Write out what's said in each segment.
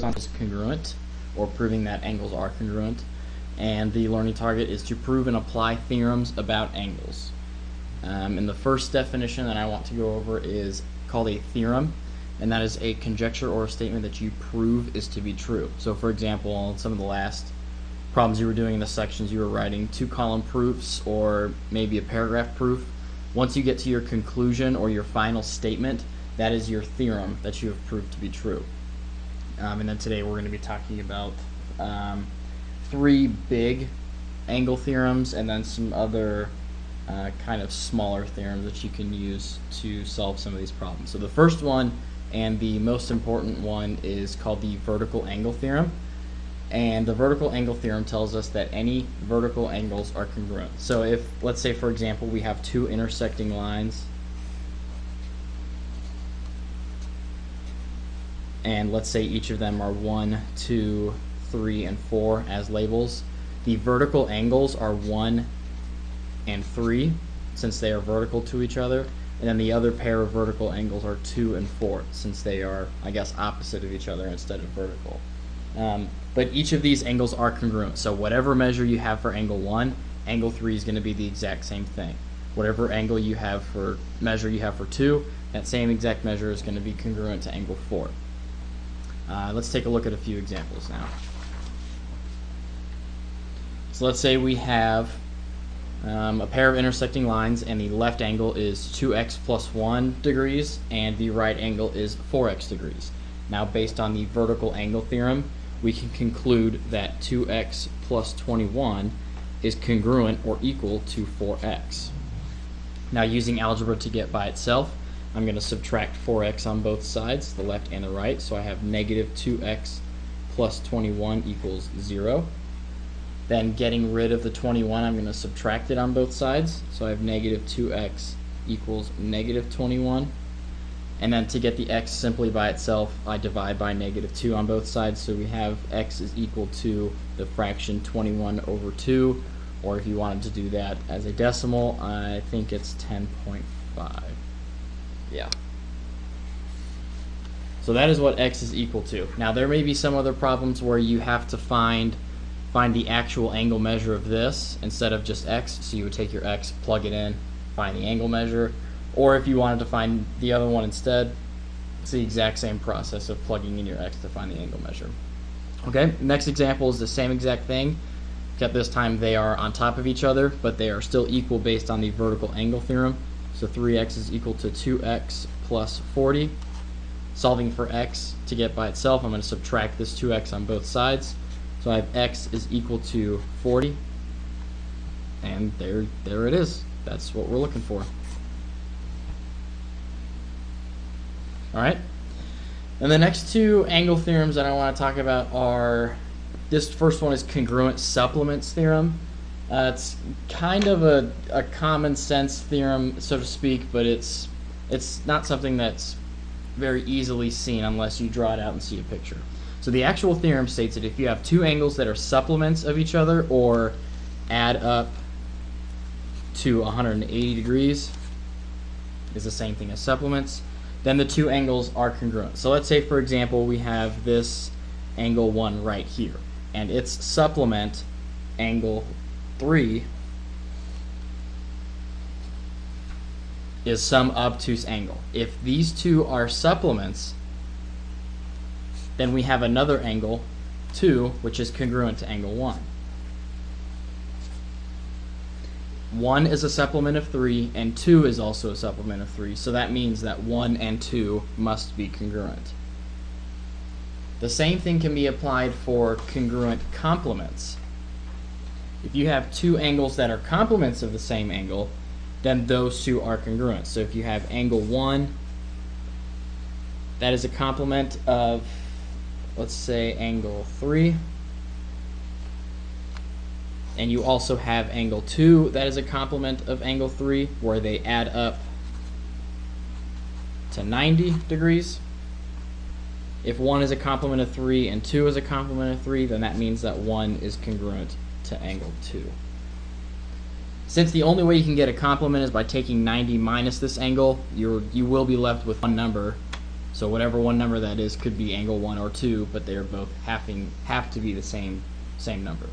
on is congruent, or proving that angles are congruent, and the learning target is to prove and apply theorems about angles. And the first definition that I want to go over is called a theorem, and that is a conjecture or a statement that you prove is to be true. So for example, on some of the last problems you were doing in the sections, you were writing 2-column proofs or maybe a paragraph proof. Once you get to your conclusion or your final statement, that is your theorem that you have proved to be true. And then today we're going to be talking about 3 big angle theorems and then some other kind of smaller theorems that you can use to solve some of these problems. So the first one and the most important one is called the vertical angle theorem. And the vertical angle theorem tells us that any vertical angles are congruent. So if, let's say for example, we have 2 intersecting lines, and let's say each of them are 1, 2, 3, and 4 as labels. The vertical angles are 1 and 3 since they are vertical to each other, and then the other pair of vertical angles are 2 and 4 since they are, I guess, opposite of each other instead of vertical. But each of these angles are congruent. So whatever measure you have for angle 1, angle 3 is going to be the exact same thing. Whatever angle you have for measure you have for 2, that same exact measure is going to be congruent to angle 4. Let's take a look at a few examples now. So let's say we have a pair of intersecting lines, and the left angle is 2x plus 1 degrees and the right angle is 4x degrees. Now based on the vertical angle theorem, we can conclude that 2x plus 21 is congruent or equal to 4x. Now using algebra to get by itself, I'm going to subtract 4x on both sides, the left and the right, so I have negative 2x plus 21 equals 0. Then getting rid of the 21, I'm going to subtract it on both sides, so I have negative 2x equals negative 21. And then to get the x simply by itself, I divide by negative 2 on both sides, so we have x is equal to the fraction 21 over 2, or if you wanted to do that as a decimal, I think it's 10.5. Yeah. So that is what x is equal to. Now there may be some other problems where you have to find the actual angle measure of this instead of just x, so you would take your x, plug it in, find the angle measure, or if you wanted to find the other one instead, it's the exact same process of plugging in your x to find the angle measure. Okay, next example is the same exact thing, except this time they are on top of each other, but they are still equal based on the vertical angle theorem. So 3x is equal to 2x plus 40. Solving for x to get by itself, I'm going to subtract this 2x on both sides. So I have x is equal to 40. And there it is. That's what we're looking for. Alright. And the next 2 angle theorems that I want to talk about are, this first one is congruent supplements theorem. It's kind of a common sense theorem, so to speak, but it's not something that's very easily seen unless you draw it out and see a picture. So the actual theorem states that if you have 2 angles that are supplements of each other or add up to 180 degrees, is the same thing as supplements, then the 2 angles are congruent. So let's say, for example, we have this angle 1 right here, and its supplement, angle 3, is some obtuse angle. If these 2 are supplements, then we have another angle 2 which is congruent to angle 1. 1 is a supplement of 3 and 2 is also a supplement of 3, so that means that 1 and 2 must be congruent. The same thing can be applied for congruent complements. If you have 2 angles that are complements of the same angle, then those 2 are congruent. So if you have angle 1, that is a complement of, let's say, angle 3, and you also have angle 2, that is a complement of angle 3, where they add up to 90 degrees. If 1 is a complement of 3 and 2 is a complement of 3, then that means that 1 is congruent to angle 2. Since the only way you can get a complement is by taking 90 minus this angle, you will be left with one number So whatever one number that is could be angle 1 or 2, but they are both have to be the same number.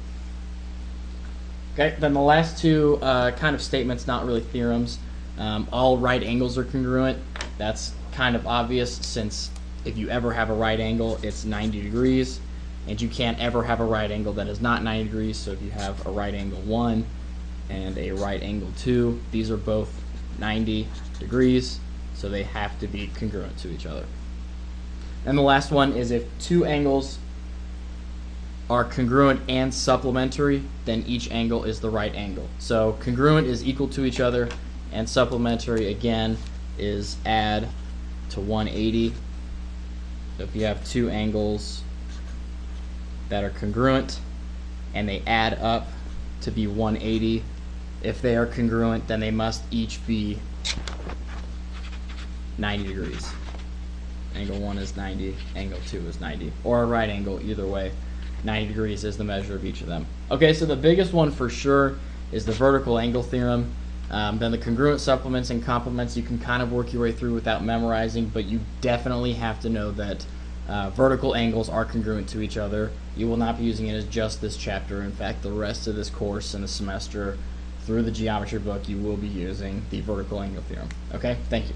Okay, then the last two kind of statements, not really theorems. All right angles are congruent. That's kind of obvious, since if you ever have a right angle, it's 90 degrees, and you can't ever have a right angle that is not 90 degrees. So if you have a right angle 1 and a right angle 2, these are both 90 degrees, so they have to be congruent to each other. And the last one is if two angles are congruent and supplementary, then each angle is the right angle. So congruent is equal to each other, and supplementary again is add to 180. So if you have two angles that are congruent and they add up to be 180, if they are congruent, then they must each be 90 degrees. Angle 1 is 90, angle 2 is 90, or a right angle, either way. 90 degrees is the measure of each of them. Okay, so the biggest one for sure is the vertical angle theorem. Then the congruent supplements and complements you can kind of work your way through without memorizing, but you definitely have to know that vertical angles are congruent to each other. You will not be using it as just this chapter. In fact, the rest of this course and the semester through the geometry book, you will be using the vertical angle theorem. Okay, thank you.